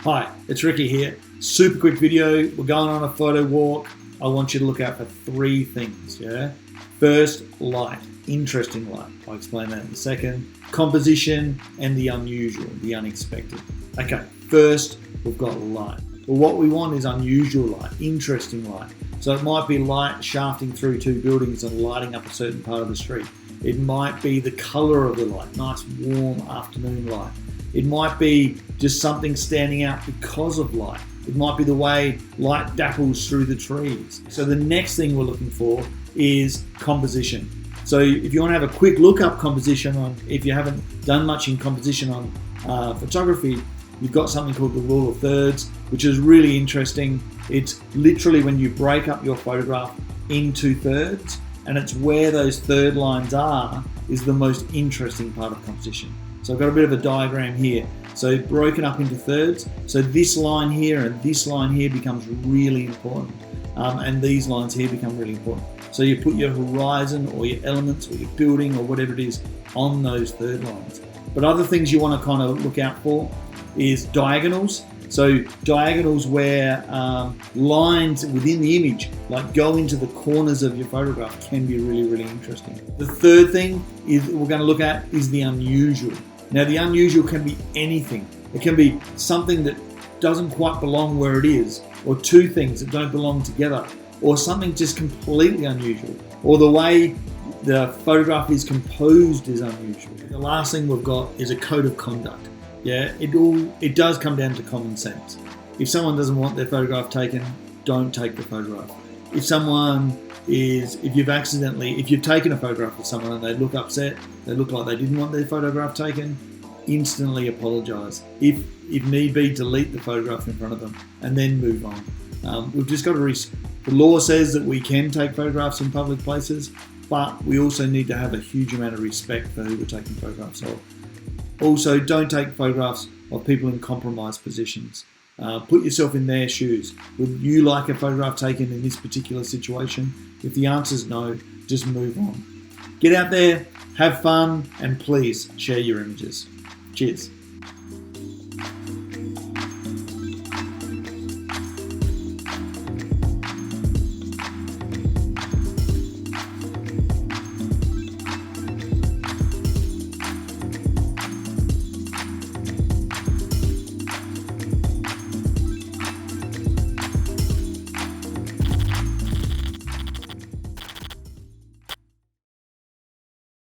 Hi, it's Ricky here. Super quick video. We're going on a photo walk. I want you to look out for three things, yeah? First, light. Interesting light. I'll explain that in a second. Composition and the unusual, the unexpected. Okay, first, we've got light. Well, what we want is unusual light, interesting light. So it might be light shafting through two buildings and lighting up a certain part of the street. It might be the color of the light, nice warm afternoon light. It might be just something standing out because of light. It might be the way light dapples through the trees. So the next thing we're looking for is composition. So if you want to have a quick look up composition on, if you haven't done much in composition on photography, you've got something called the rule of thirds, which is really interesting. It's literally when you break up your photograph into thirds, and it's where those third lines are is the most interesting part of composition. So I've got a bit of a diagram here. So broken up into thirds. So this line here and this line here becomes really important. And these lines here become really important. So you put your horizon or your elements or your building or whatever it is on those third lines. But other things you want to kind of look out for is diagonals. So diagonals where lines within the image like go into the corners of your photograph can be really, really interesting. The third thing is we're going to look at is the unusual. Now the unusual can be anything. It can be something that doesn't quite belong where it is, or two things that don't belong together, or something just completely unusual, or the way the photograph is composed is unusual. The last thing we've got is a code of conduct. Yeah, it does come down to common sense. If someone doesn't want their photograph taken, don't take the photograph. If you've taken a photograph of someone and they look upset, they look like they didn't want their photograph taken, instantly apologise. If need be, delete the photograph in front of them and then move on. We've just got to, the law says that we can take photographs in public places, but we also need to have a huge amount of respect for who we're taking photographs of. Also, don't take photographs of people in compromised positions. Put yourself in their shoes. Would you like a photograph taken in this particular situation? If the answer is no, just move on. Get out there, have fun, and please share your images. Cheers.